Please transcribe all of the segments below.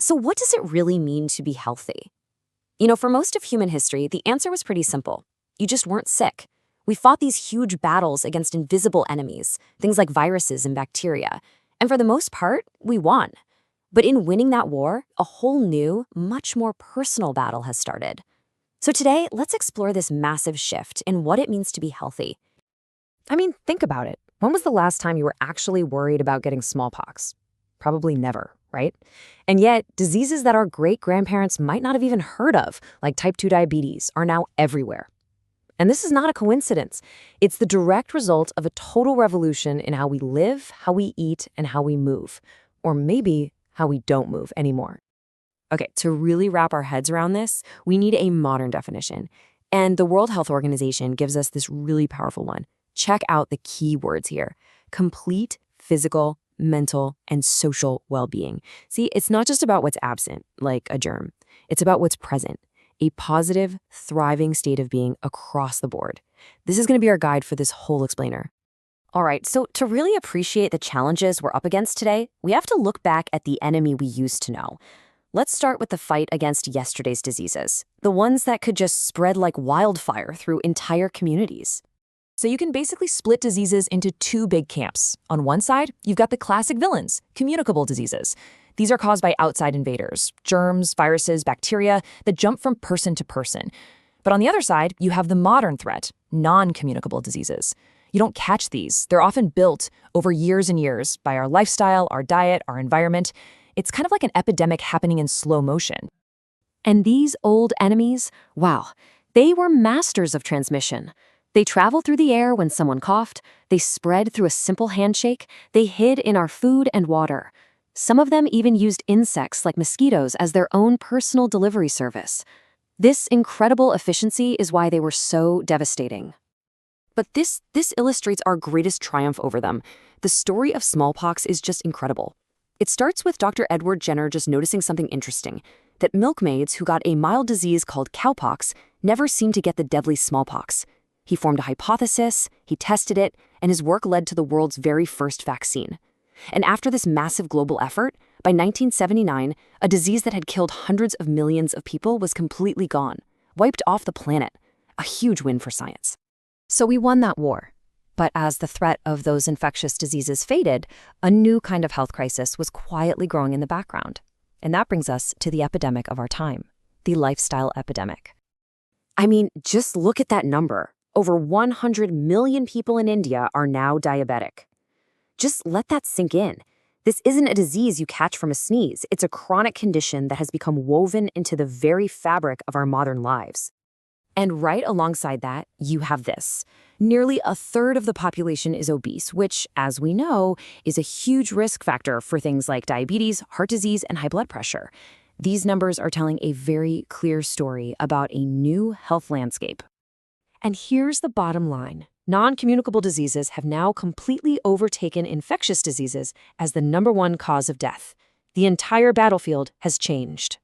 So what does it really mean to be healthy? For most of human history, the answer was pretty simple. You just weren't sick. We fought these huge battles against invisible enemies, things like viruses and bacteria. And for the most part, we won. But in winning that war, a whole new, much more personal battle has started. So today, let's explore this massive shift in what it means to be healthy. Think about it. When was the last time you were actually worried about getting smallpox? Probably never, right? And yet, diseases that our great-grandparents might not have even heard of, like type 2 diabetes, are now everywhere. And this is not a coincidence. It's the direct result of a total revolution in how we live, how we eat, and how we move. Or maybe how we don't move anymore. Okay, to really wrap our heads around this, we need a modern definition. And the World Health Organization gives us this really powerful one. Check out the key words here. Complete physical, mental, and social well-being. See, it's not just about what's absent, like a germ. It's about what's present. A positive, thriving state of being across the board. This is going to be our guide for this whole explainer. All right, so to really appreciate the challenges we're up against today, we have to look back at the enemy we used to know. Let's start with the fight against yesterday's diseases, the ones that could just spread like wildfire through entire communities. So you can basically split diseases into two big camps. On one side, you've got the classic villains, communicable diseases. These are caused by outside invaders, germs, viruses, bacteria that jump from person to person. But on the other side, you have the modern threat, non-communicable diseases. You don't catch these. They're often built over years and years by our lifestyle, our diet, our environment. It's kind of like an epidemic happening in slow motion. And these old enemies, wow, they were masters of transmission. They traveled through the air when someone coughed, they spread through a simple handshake, they hid in our food and water. Some of them even used insects like mosquitoes as their own personal delivery service. This incredible efficiency is why they were so devastating. But this illustrates our greatest triumph over them. The story of smallpox is just incredible. It starts with Dr. Edward Jenner just noticing something interesting, that milkmaids who got a mild disease called cowpox never seemed to get the deadly smallpox. He formed a hypothesis, he tested it, and his work led to the world's very first vaccine. And after this massive global effort, by 1979, a disease that had killed hundreds of millions of people was completely gone, wiped off the planet. A huge win for science. So we won that war. But as the threat of those infectious diseases faded, a new kind of health crisis was quietly growing in the background. And that brings us to the epidemic of our time, the lifestyle epidemic. Just look at that number. Over 100 million people in India are now diabetic. Just let that sink in. This isn't a disease you catch from a sneeze. It's a chronic condition that has become woven into the very fabric of our modern lives. And right alongside that, you have this. Nearly a third of the population is obese, which, as we know, is a huge risk factor for things like diabetes, heart disease, and high blood pressure. These numbers are telling a very clear story about a new health landscape. And here's the bottom line. Non-communicable diseases have now completely overtaken infectious diseases as the #1 cause of death. The entire battlefield has changed.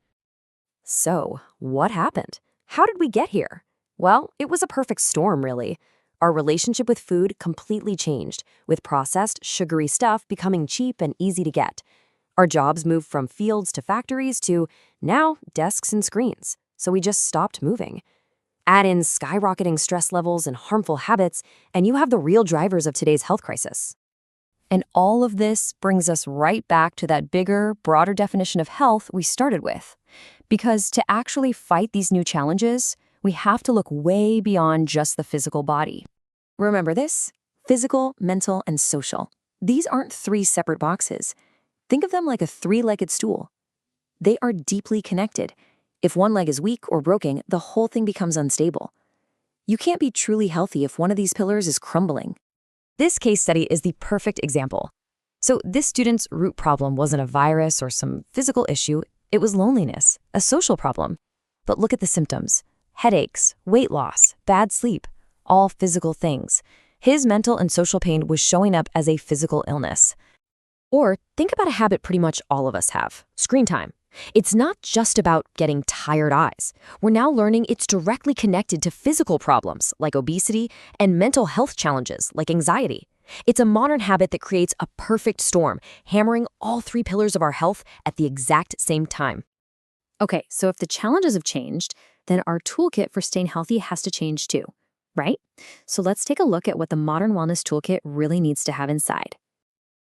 So, what happened? How did we get here? Well, it was a perfect storm, really. Our relationship with food completely changed, with processed, sugary stuff becoming cheap and easy to get. Our jobs moved from fields to factories to, now, desks and screens. So we just stopped moving. Add in skyrocketing stress levels and harmful habits, and you have the real drivers of today's health crisis. And all of this brings us right back to that bigger, broader definition of health we started with. Because to actually fight these new challenges, we have to look way beyond just the physical body. Remember this? Physical, mental, and social. These aren't 3 separate boxes. Think of them like a 3-legged stool. They are deeply connected. If one leg is weak or broken, the whole thing becomes unstable. You can't be truly healthy if one of these pillars is crumbling. This case study is the perfect example. So this student's root problem wasn't a virus or some physical issue, it was loneliness, a social problem. But look at the symptoms. Headaches, weight loss, bad sleep, all physical things. His mental and social pain was showing up as a physical illness. Or think about a habit pretty much all of us have, screen time. It's not just about getting tired eyes. We're now learning it's directly connected to physical problems like obesity and mental health challenges like anxiety. It's a modern habit that creates a perfect storm, hammering all three pillars of our health at the exact same time. Okay, so if the challenges have changed, then our toolkit for staying healthy has to change too, right? So let's take a look at what the modern wellness toolkit really needs to have inside.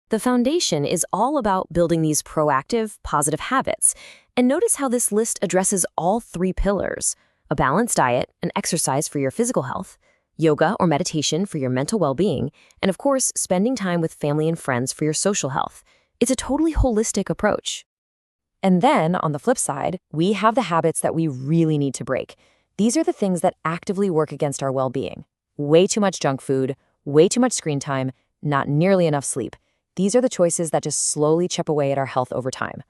The foundation is all about building these proactive, positive habits. And notice how this list addresses all three pillars: a balanced diet and exercise for your physical health, yoga or meditation for your mental well-being, and of course, spending time with family and friends for your social health. It's a totally holistic approach. And then, on the flip side, we have the habits that we really need to break. These are the things that actively work against our well-being. Way too much junk food, way too much screen time, not nearly enough sleep. These are the choices that just slowly chip away at our health over time.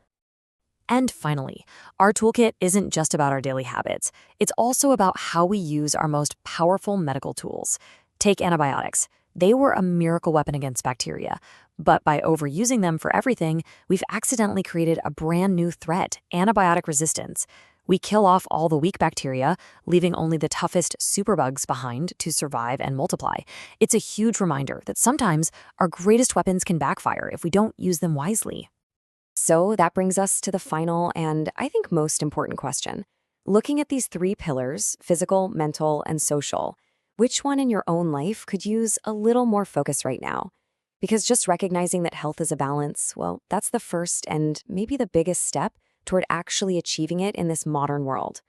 And finally, our toolkit isn't just about our daily habits. It's also about how we use our most powerful medical tools. Take antibiotics. They were a miracle weapon against bacteria. But by overusing them for everything, we've accidentally created a brand new threat: antibiotic resistance. We kill off all the weak bacteria, leaving only the toughest superbugs behind to survive and multiply. It's a huge reminder that sometimes our greatest weapons can backfire if we don't use them wisely. So that brings us to the final and I think most important question. Looking at these three pillars, physical, mental, and social, which one in your own life could use a little more focus right now? Because just recognizing that health is a balance, well, that's the first and maybe the biggest step toward actually achieving it in this modern world.